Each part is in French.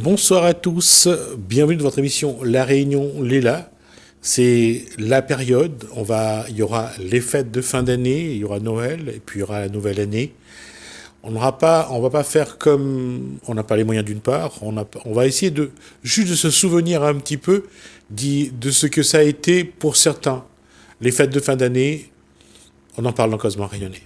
Bonsoir à tous, bienvenue dans votre émission La Réunion Léla. C'est la période, il y aura les fêtes de fin d'année, il y aura Noël et puis il y aura la nouvelle année. On va pas faire comme on n'a pas les moyens d'une part, on va essayer juste de se souvenir un petit peu de ce que ça a été pour certains. Les fêtes de fin d'année, on en parle dans Cosmo Rayonné.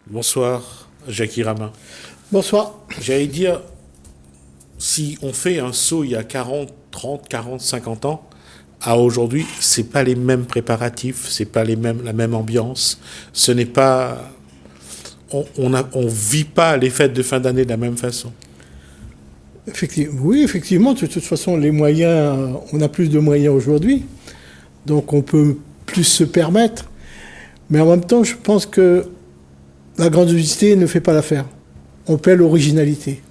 Bonsoir, Jackie Ramin. Bonsoir. J'allais dire, si on fait un saut il y a 40, 30, 40, 50 ans, à aujourd'hui, c'est pas les mêmes préparatifs, c'est pas la même ambiance, ce n'est pas... On vit pas les fêtes de fin d'année de la même façon. Oui, effectivement, de toute façon, les moyens, on a plus de moyens aujourd'hui, donc on peut plus se permettre. Mais en même temps, je pense que la grandiosité ne fait pas l'affaire. On paie l'originalité.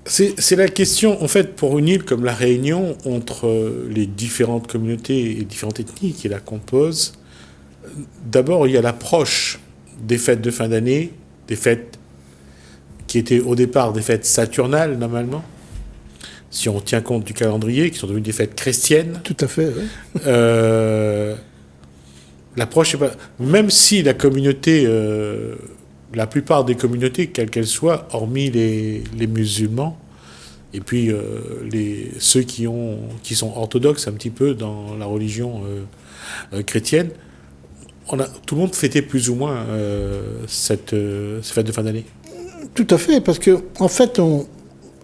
C'est la question, en fait, pour une île comme la Réunion, entre les différentes communautés et différentes ethnies qui la composent. D'abord, il y a l'approche des fêtes de fin d'année, des fêtes qui étaient au départ des fêtes saturnales, normalement, si on tient compte du calendrier, qui sont devenues des fêtes chrétiennes. Tout à fait, oui. L'approche, même si la communauté, la plupart des communautés, quelles qu'elles soient, hormis les musulmans, et puis ceux qui sont orthodoxes un petit peu dans la religion chrétienne, tout le monde fêtait plus ou moins ces fêtes de fin d'année. Tout à fait, parce que en fait,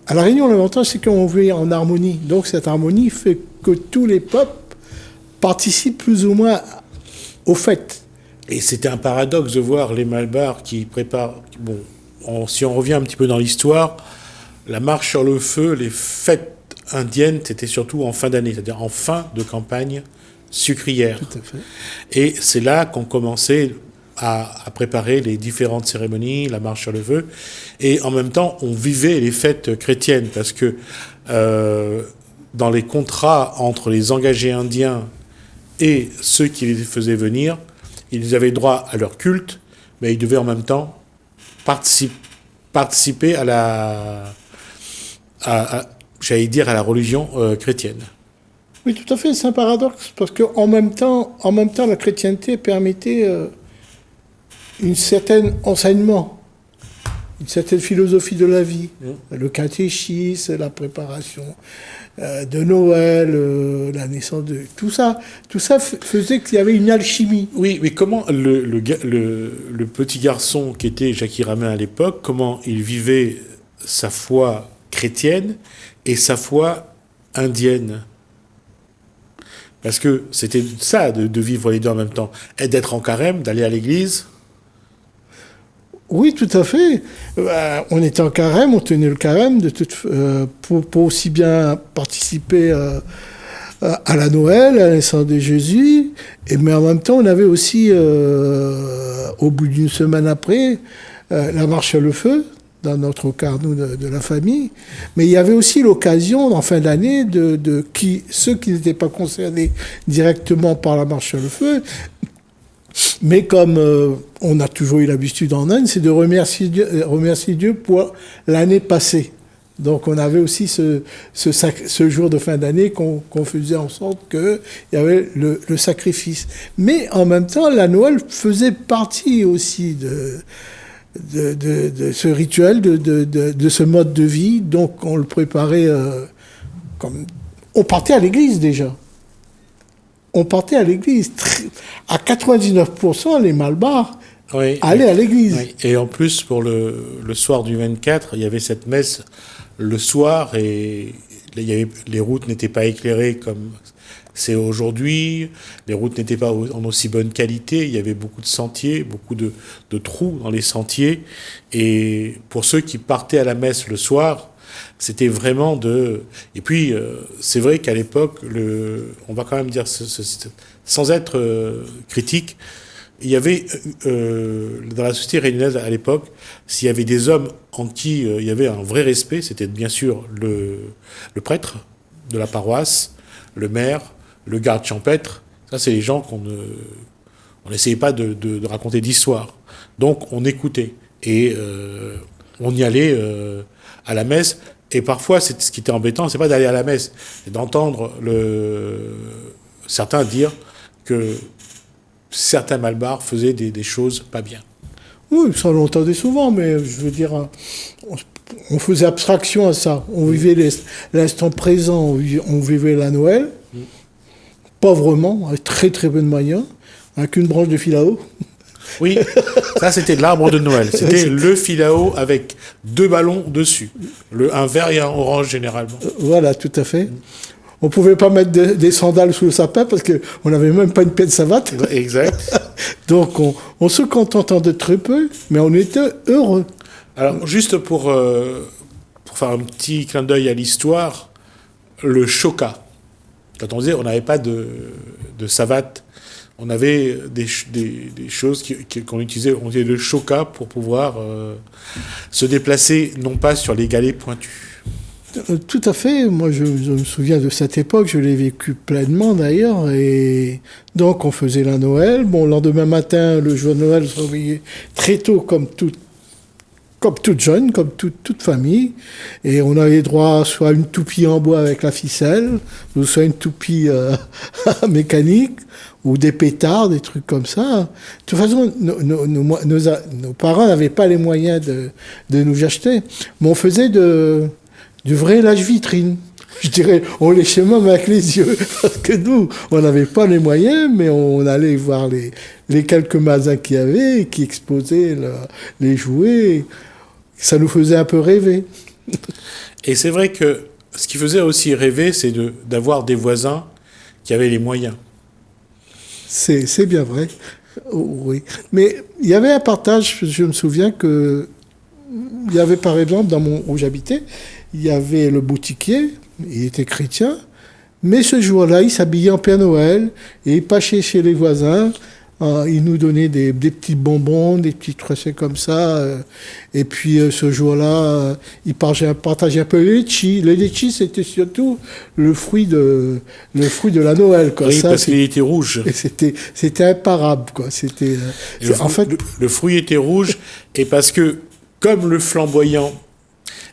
à La Réunion, l'avantage, c'est qu'on vit en harmonie. Donc cette harmonie fait que tous les peuples participent plus ou moins aux fêtes. Et c'était un paradoxe de voir les Malbars qui préparent... Bon, si on revient un petit peu dans l'histoire, la marche sur le feu, les fêtes indiennes, c'était surtout en fin d'année, c'est-à-dire en fin de campagne sucrière. Tout à fait. Et c'est là qu'on commençait à préparer les différentes cérémonies, la marche sur le feu. Et en même temps, on vivait les fêtes chrétiennes, parce que dans les contrats entre les engagés indiens et ceux qui les faisaient venir, ils avaient droit à leur culte, mais ils devaient en même temps participer à la religion chrétienne. Oui, tout à fait, c'est un paradoxe, parce qu'en même temps, la chrétienté permettait un certain enseignement, une certaine philosophie de la vie, le catéchisme, la préparation de Noël, la naissance de... Tout ça faisait qu'il y avait une alchimie. Oui, mais comment le petit garçon qui était Jackie Ramin à l'époque, comment il vivait sa foi chrétienne et sa foi indienne? Parce que c'était ça, de vivre les deux en même temps. Et d'être en carême, d'aller à l'église. Oui, tout à fait. On était en carême, on tenait le carême pour aussi bien participer à la Noël, à la naissance de Jésus, mais en même temps, on avait aussi, au bout d'une semaine après, la marche sur le feu, dans notre cas, nous, de la famille. Mais il y avait aussi l'occasion, en fin d'année, ceux qui n'étaient pas concernés directement par la marche sur le feu, mais comme on a toujours eu l'habitude en Inde, c'est de remercier Dieu pour l'année passée. Donc on avait aussi ce jour de fin d'année qu'on faisait en sorte qu'il y avait le sacrifice. Mais en même temps, la Noël faisait partie aussi de ce rituel, de ce mode de vie. Donc on le préparait comme... On partait à l'église déjà. On partait à l'église. À 99%, les Malbars allaient à l'église. Oui. Et en plus, pour le soir du 24, il y avait cette messe le soir et les routes n'étaient pas éclairées comme c'est aujourd'hui. Les routes n'étaient pas en aussi bonne qualité. Il y avait beaucoup de sentiers, beaucoup de trous dans les sentiers. Et pour ceux qui partaient à la messe le soir, c'était vraiment de... Et puis, c'est vrai qu'à l'époque, on va quand même dire, sans être critique, il y avait, dans la société réunionnaise à l'époque, s'il y avait des hommes en qui il y avait un vrai respect, c'était bien sûr le prêtre de la paroisse, le maire, le garde champêtre. Ça, c'est les gens On n'essayait pas de raconter d'histoire. Donc on écoutait. Et on y allait à la messe. Et parfois, ce qui était embêtant, c'est pas d'aller à la messe, c'est d'entendre certains dire que certains malbars faisaient des choses pas bien. Oui, ça on l'entendait souvent, mais je veux dire, on faisait abstraction à ça. On vivait l'instant présent, on vivait la Noël, pauvrement, avec très très peu de moyens, avec une branche de filao. Oui, ça c'était l'arbre de Noël. C'était le filao avec 2 ballons dessus. Un vert et un orange généralement. Voilà, tout à fait. On ne pouvait pas mettre des sandales sous le sapin parce qu'on n'avait même pas une paire de savates. Exact. Donc on se contentait de très peu, mais on était heureux. Alors juste pour faire un petit clin d'œil à l'histoire, le choca. Quand on disait on n'avait pas de savates, on avait des choses qu'on utilisait, on disait le choca pour pouvoir se déplacer, non pas sur les galets pointus. Tout à fait. Moi, je me souviens de cette époque. Je l'ai vécu pleinement, d'ailleurs. Et donc, on faisait la Noël. Bon, le lendemain matin, le jour de Noël, on se réveillait très tôt, comme toute jeune, comme toute famille. Et on avait droit soit à une toupie en bois avec la ficelle, ou soit une toupie mécanique, ou des pétards, des trucs comme ça. De toute façon, nos parents n'avaient pas les moyens de nous acheter. Mais on faisait du vrai lâche-vitrine. Je dirais, on léchait même avec les yeux. Parce que nous, on n'avait pas les moyens, mais on allait voir les quelques magasins qu'il y avait, qui exposaient les jouets. Ça nous faisait un peu rêver. Et c'est vrai que ce qui faisait aussi rêver, c'est d'avoir des voisins qui avaient les moyens. C'est bien vrai. Oui. Mais il y avait un partage, je me souviens que il y avait par exemple, où j'habitais, il y avait le boutiquier, il était chrétien, mais ce jour-là, il s'habillait en Père Noël et il passait chez les voisins. Il nous donnait des petits bonbons, des petits trucs comme ça. Et puis ce jour-là, il partageait un peu les litchis. Les litchis, c'était surtout le fruit de la Noël, quoi. Oui, ça, parce qu'il était rouge. Et c'était imparable, quoi. En fait, le fruit était rouge, et parce que, comme le flamboyant,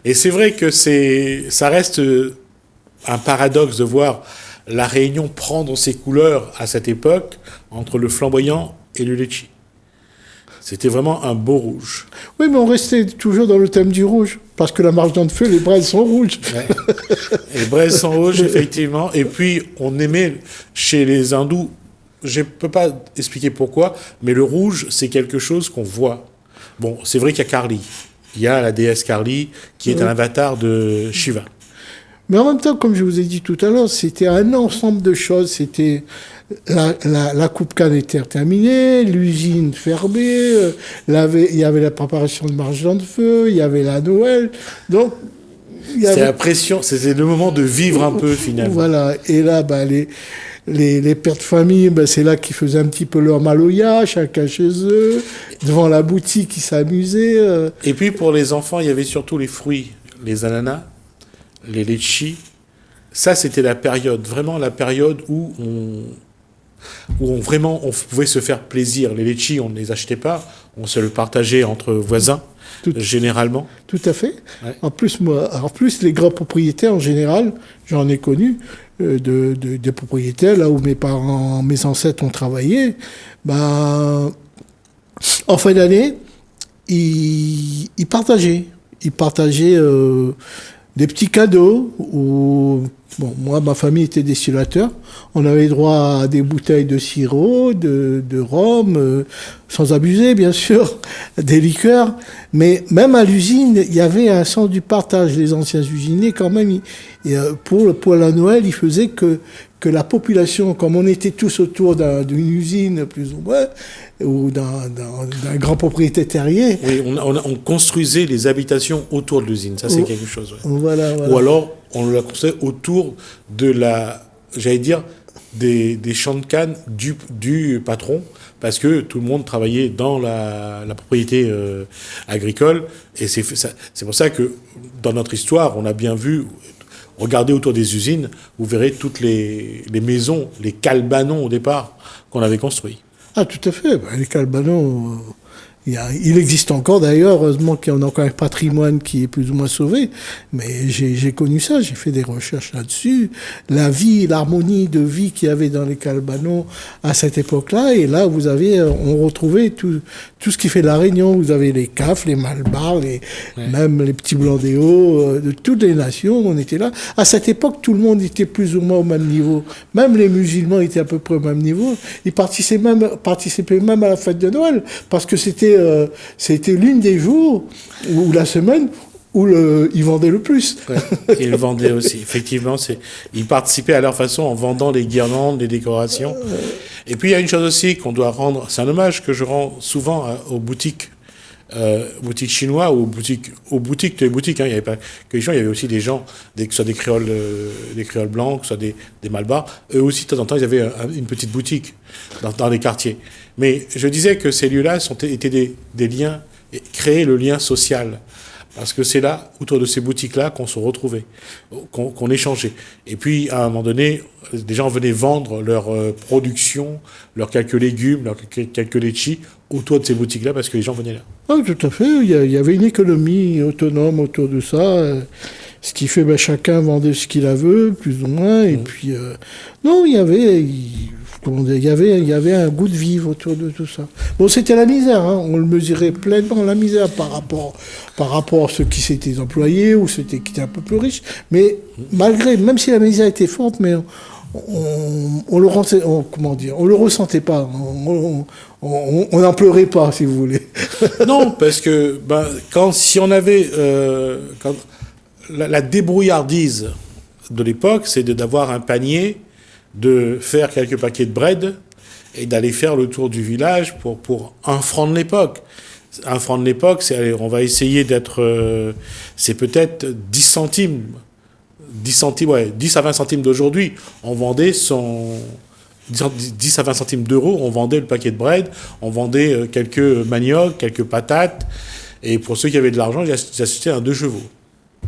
et c'est vrai que ça reste un paradoxe de voir la Réunion prendre ses couleurs à cette époque entre le flamboyant et le litchi. C'était vraiment un beau rouge. Oui, mais on restait toujours dans le thème du rouge, parce que la marche de feu, les braises sont rouges. Ouais. Les braises sont rouges, effectivement. Et puis, on aimait, chez les hindous, je ne peux pas expliquer pourquoi, mais le rouge, c'est quelque chose qu'on voit. Bon, c'est vrai qu'il y a Kali. Il y a la déesse Kali, qui est un avatar de Shiva. Mais en même temps, comme je vous ai dit tout à l'heure, c'était un ensemble de choses. C'était la coupe canne était terminée, l'usine fermée, il y avait la préparation de marche de feu, il y avait la Noël. Donc, c'est la pression, c'est le moment de vivre un peu finalement. Voilà. Et là, les pères de famille, c'est là qu'ils faisaient un petit peu leur maloya, chacun chez eux, devant la boutique, ils s'amusaient. Et puis pour les enfants, il y avait surtout les fruits, les ananas, les litchis. Ça, c'était la période, vraiment la période où on pouvait se faire plaisir. Les litchis, on ne les achetait pas, on se le partageait entre voisins, généralement. Tout à fait. Ouais. En plus, les grands propriétaires, en général, j'en ai connu, des propriétaires, là où mes ancêtres ont travaillé, en fin d'année, ils partageaient. Ils partageaient des petits cadeaux. Moi, ma famille était distillateur. On avait droit à des bouteilles de sirop, de rhum, sans abuser, bien sûr, des liqueurs. Mais même à l'usine, il y avait un sens du partage. Les anciens usiniers, quand même, pour la Noël, ils faisaient que la population, comme on était tous autour d'une usine, plus ou moins, ou d'un grand propriétaire terrier. Oui, on construisait les habitations autour de l'usine. Ça, c'est quelque chose. Ouais. Voilà. Ou alors, on la construisait autour de des champs de canne du patron, parce que tout le monde travaillait dans la propriété agricole. Et c'est pour ça que, dans notre histoire, on a bien vu... Regardez autour des usines, vous verrez toutes les maisons, les calbanons au départ qu'on avait construits. Ah, tout à fait. Ben, les Calbanos, il existe encore d'ailleurs, heureusement qu'il y en a encore un patrimoine qui est plus ou moins sauvé, mais j'ai connu ça, j'ai fait des recherches là-dessus, la vie, l'harmonie de vie qu'il y avait dans les Calbanos à cette époque-là, et là on retrouvait tout ce qui fait la Réunion, vous avez les CAF, les Malbars, même les petits Blandéos, de toutes les nations, on était là. À cette époque, tout le monde était plus ou moins au même niveau, même les musulmans étaient à peu près au même niveau, ils participaient même à la fête de Noël, parce que c'était l'une des jours ou la semaine où ils vendaient le plus. Ouais, ils vendaient aussi. Effectivement, ils participaient à leur façon en vendant les guirlandes, les décorations. Et puis il y a une chose aussi qu'on doit rendre, c'est un hommage que je rends souvent aux boutiques chinois ou aux boutiques, hein, il n'y avait pas que les gens, il y avait aussi des gens, que ce soit des créoles blancs, que ce soit des Malbars. Eux aussi, de temps en temps, ils avaient une petite boutique dans les quartiers. Mais je disais que ces lieux-là étaient des liens, créaient le lien social. Parce que c'est là, autour de ces boutiques-là, qu'on se retrouvait, qu'on échangeait. Et puis, à un moment donné, des gens venaient vendre leur production, leurs quelques légumes, leurs quelques litchis, autour de ces boutiques-là, parce que les gens venaient là. Ah, tout à fait. Il y avait une économie autonome autour de ça. Ce qui fait, chacun vendait ce qu'il a veut, plus ou moins. Et puis, non, il y avait un goût de vivre autour de tout ça. Bon, c'était la misère, hein. On le mesurait pleinement, la misère, par rapport à ceux qui s'étaient employés ou ceux qui étaient un peu plus riches. Mais même si la misère était forte, mais on le ressentait pas. On n'en pleurait pas, si vous voulez. Non, parce que si on avait la débrouillardise de l'époque, c'est d'avoir un panier, de faire quelques paquets de bread et d'aller faire le tour du village pour 1 franc de l'époque. 1 franc de l'époque, on va essayer d'être... c'est peut-être 10 centimes. 10 à 20 centimes d'aujourd'hui. On vendait 10 à 20 centimes d'euros, on vendait le paquet de bread, on vendait quelques maniocs, quelques patates. Et pour ceux qui avaient de l'argent, ils achetaient un 2 chevaux.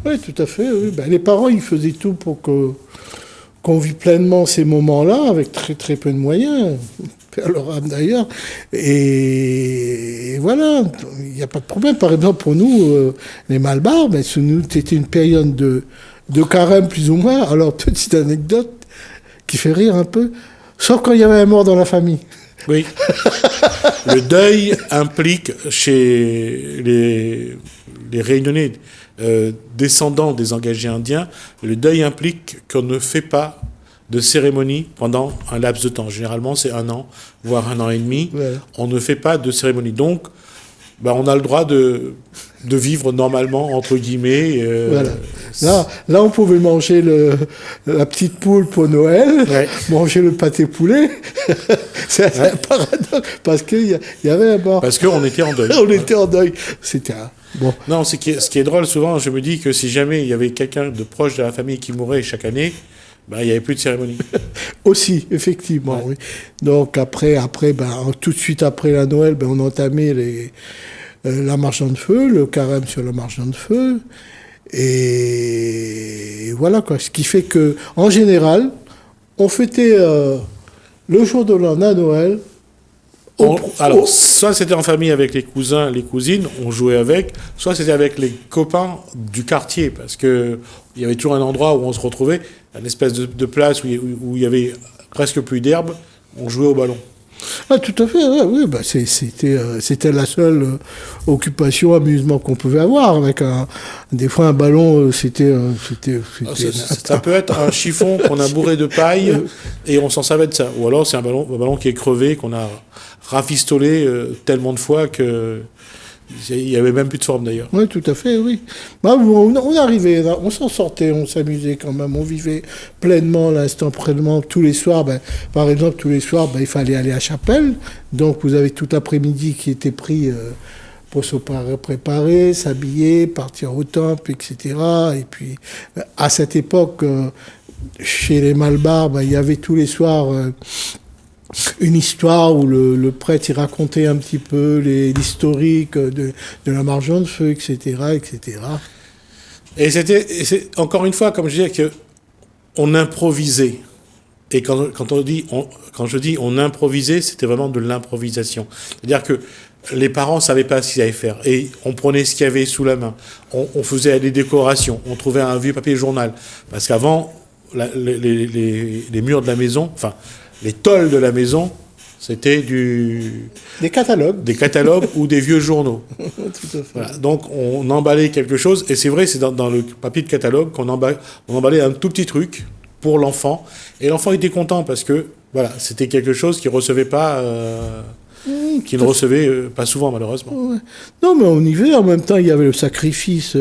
Oui, tout à fait. Oui. Les parents, ils faisaient tout pour qu'on vit pleinement ces moments-là, avec très très peu de moyens, à leur âme d'ailleurs. Et voilà, il n'y a pas de problème. Par exemple, pour nous, les Malbars, c'était une période de carême plus ou moins. Alors, petite anecdote qui fait rire un peu, sauf quand il y avait un mort dans la famille. Oui. Le deuil implique chez les Réunionnais descendants des engagés indiens, le deuil implique qu'on ne fait pas de cérémonie pendant un laps de temps. Généralement, c'est 1 an, voire 1 an et demi. Ouais. On ne fait pas de cérémonie. Donc, on a le droit de vivre normalement, entre guillemets. Voilà. Là, on pouvait manger la petite poule pour Noël, manger le pâté poulet. C'est un paradoxe, parce qu'il y avait un mort. Parce qu'on était en deuil. On était en deuil. C'était bon. Non, ce qui est drôle, souvent, je me dis que si jamais il y avait quelqu'un de proche de la famille qui mourait chaque année, il n'y avait plus de cérémonie. Aussi, effectivement, oui. Donc après, tout de suite après la Noël, on entamait la marche de feu, le carême sur la marche de feu. Et voilà, quoi. Ce qui fait que, en général, on fêtait le jour de l'an à Noël. Soit c'était en famille avec les cousins, les cousines, on jouait avec, soit c'était avec les copains du quartier, parce qu'il y avait toujours un endroit où on se retrouvait, une espèce de place où il y avait presque plus d'herbe, on jouait au ballon. Ah, tout à fait, oui. C'était la seule occupation, amusement qu'on pouvait avoir. Avec des fois, un ballon, c'était ça peut être un chiffon qu'on a bourré de paille et on s'en servait de ça. Ou alors, c'est un ballon qui est crevé, qu'on a rafistolé tellement de fois que il n'y avait même plus de forme d'ailleurs. Oui, tout à fait, oui. On arrivait, on s'en sortait, on s'amusait quand même, on vivait pleinement l'instant présent. Tous les soirs, par exemple, il fallait aller à la chapelle. Donc, vous avez tout l'après-midi qui était pris pour se préparer, s'habiller, partir au temple, etc. Et puis, à cette époque, chez les Malbars, il y avait tous les soirs... une histoire où le prêtre il racontait un petit peu l'historique de la marche de feu, etc., etc. Et c'est encore une fois, comme je disais, qu'on improvisait. Et quand je dis on improvisait, c'était vraiment de l'improvisation. C'est-à-dire que les parents ne savaient pas ce qu'ils allaient faire. Et on prenait ce qu'il y avait sous la main. On faisait des décorations. On trouvait un vieux papier journal. Parce qu'avant, les murs de la maison, enfin, les tôles de la maison, c'était des catalogues ou des vieux journaux. Tout à fait. Voilà. Donc on emballait quelque chose. Et c'est vrai, c'est dans le papier de catalogue qu'on emballait un tout petit truc pour l'enfant. Et l'enfant était content parce que voilà, c'était quelque chose qu'il recevait pas... qu'il ne recevait pas souvent, malheureusement. Ouais. Non, mais on y va. En même temps, il y avait le sacrifice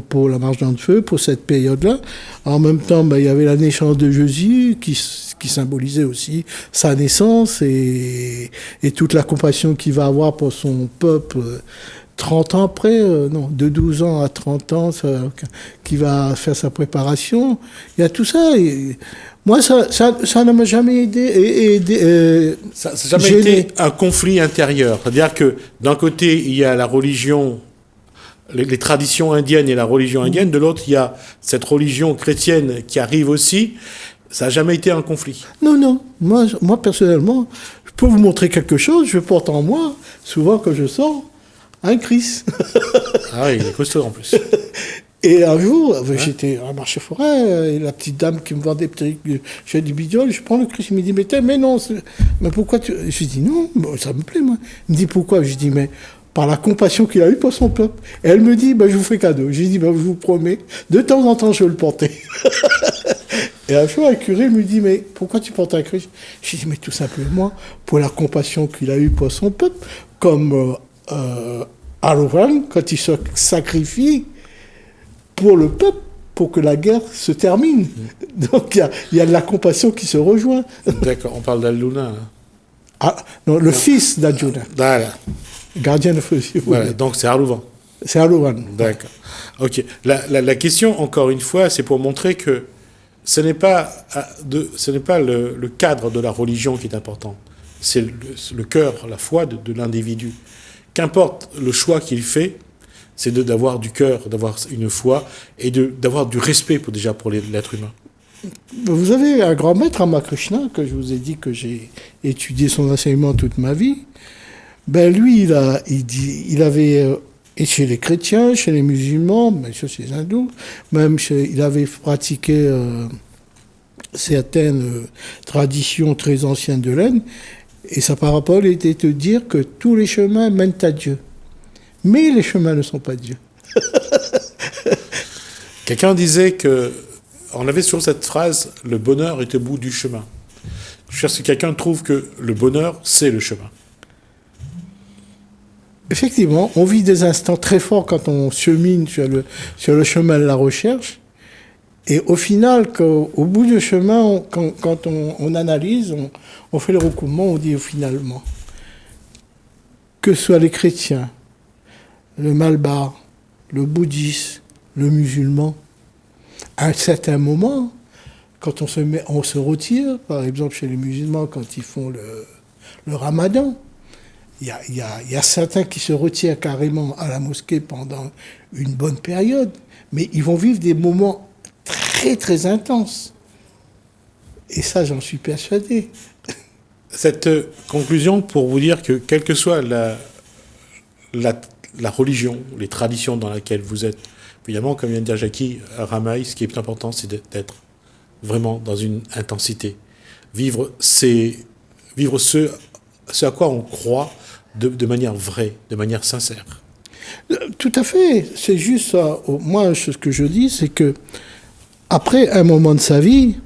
pour la marche dans le feu, pour cette période-là. En même temps, il y avait la naissance de Jésus qui symbolisait aussi sa naissance et toute la compassion qu'il va avoir pour son peuple 30 ans après, de 12 ans à 30 ans, qui va faire sa préparation. Il y a tout ça. Et moi, ça ne m'a jamais aidé. Ça n'a jamais été un conflit intérieur. C'est-à-dire que d'un côté, il y a la religion, les traditions indiennes et la religion indienne. De l'autre, il y a cette religion chrétienne qui arrive aussi. Ça n'a jamais été un conflit. Non. Moi, personnellement, je peux vous montrer quelque chose. Je porte en moi, souvent quand je sors, un Christ. Ah oui, il est costaud en plus. Et un jour, j'étais à marché forêt, et la petite dame qui me vendait j'ai dit bidole, je prends le Christ. Il me dit, mais non, mais pourquoi tu... Je dis, non, ça me plaît, moi. Il me dit, pourquoi? Je dis, mais par la compassion qu'il a eue pour son peuple. Et elle me dit, je vous fais cadeau. J'ai dit, je vous promets, de temps en temps, je vais le porter. Et un jour, un curé me dit, mais pourquoi tu portes un Christ? J'ai dit, mais tout simplement, pour la compassion qu'il a eue pour son peuple, comme Halloween, quand il se sacrifie pour le peuple, pour que la guerre se termine. Donc il y a de la compassion qui se rejoint. D'accord, on parle d'Al-Luna. Ah, non, le fils d'Arjuna. Voilà. Gardien de feu. Voilà, donc c'est Halloween. C'est Halloween. D'accord. Ok. La question, encore une fois, c'est pour montrer que ce n'est pas le cadre de la religion qui est important. C'est le cœur, la foi de l'individu. Qu'importe le choix qu'il fait, c'est d'avoir du cœur, d'avoir une foi et d'avoir du respect pour l'être humain. Vous avez un grand maître, Ramakrishna, que je vous ai dit que j'ai étudié son enseignement toute ma vie. Lui, il avait, et chez les chrétiens, chez les musulmans, mais chez les hindous, il avait pratiqué certaines traditions très anciennes de l'Inde. Et sa parabole était de dire que tous les chemins mènent à Dieu. Mais les chemins ne sont pas Dieu. Quelqu'un disait on avait sur cette phrase, le bonheur est au bout du chemin. Je cherche si quelqu'un trouve que le bonheur, c'est le chemin. Effectivement, on vit des instants très forts quand on chemine sur le chemin de la recherche. Et au final, au bout du chemin, quand on analyse, on fait le recoupement, on dit finalement que ce soit les chrétiens, le malbar, le bouddhiste, le musulman, à un certain moment, quand on se retire, par exemple chez les musulmans, quand ils font le ramadan, il y a certains qui se retirent carrément à la mosquée pendant une bonne période, mais ils vont vivre des moments très très intenses. Et ça, j'en suis persuadé. Cette conclusion pour vous dire que quelle que soit la religion, les traditions dans laquelle vous êtes, évidemment, comme vient de dire Jackie, à Ramaï, ce qui est important, c'est d'être vraiment dans une intensité. Vivre ce à quoi on croit de manière vraie, de manière sincère. Tout à fait. C'est juste ça. Moi, ce que je dis, c'est que après un moment de sa vie,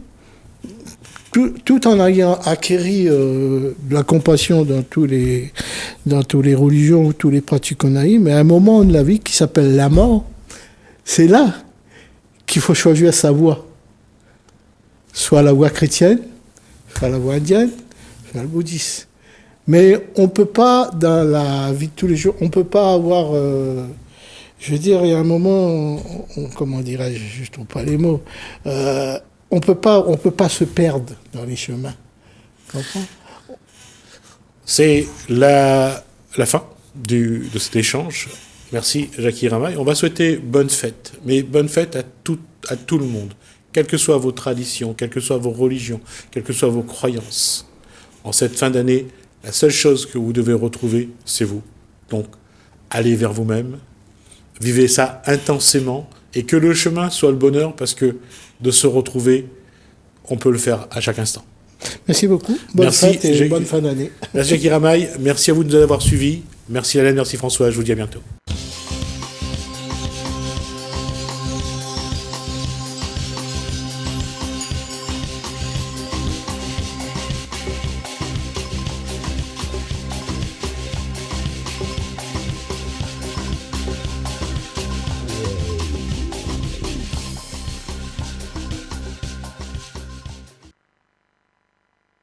tout en ayant acquéri de la compassion dans toutes les religions, tous les pratiques qu'on a eues, mais un moment de la vie qui s'appelle la mort, c'est là qu'il faut choisir sa voie. Soit la voie chrétienne, soit la voie indienne, soit le bouddhiste. Mais on ne peut pas, dans la vie de tous les jours, on ne peut pas avoir... je veux dire, il y a un moment, comment dirais-je, je ne trouve pas les mots, on peut pas se perdre dans les chemins. Tu comprends? C'est la fin de cet échange. Merci Jackie Ramaï. On va souhaiter bonne fête, mais bonne fête à tout le monde. quelles que soient vos traditions, quelles que soient vos religions, quelles que soient vos croyances, en cette fin d'année, la seule chose que vous devez retrouver, c'est vous. Donc, allez vers vous-même, vivez ça intensément, et que le chemin soit le bonheur, parce que de se retrouver, on peut le faire à chaque instant. Merci beaucoup. Bonne fête et bonne fin d'année. Merci Jackie Ramaille. Merci à vous de nous avoir suivis. Merci Hélène, merci François. Je vous dis à bientôt.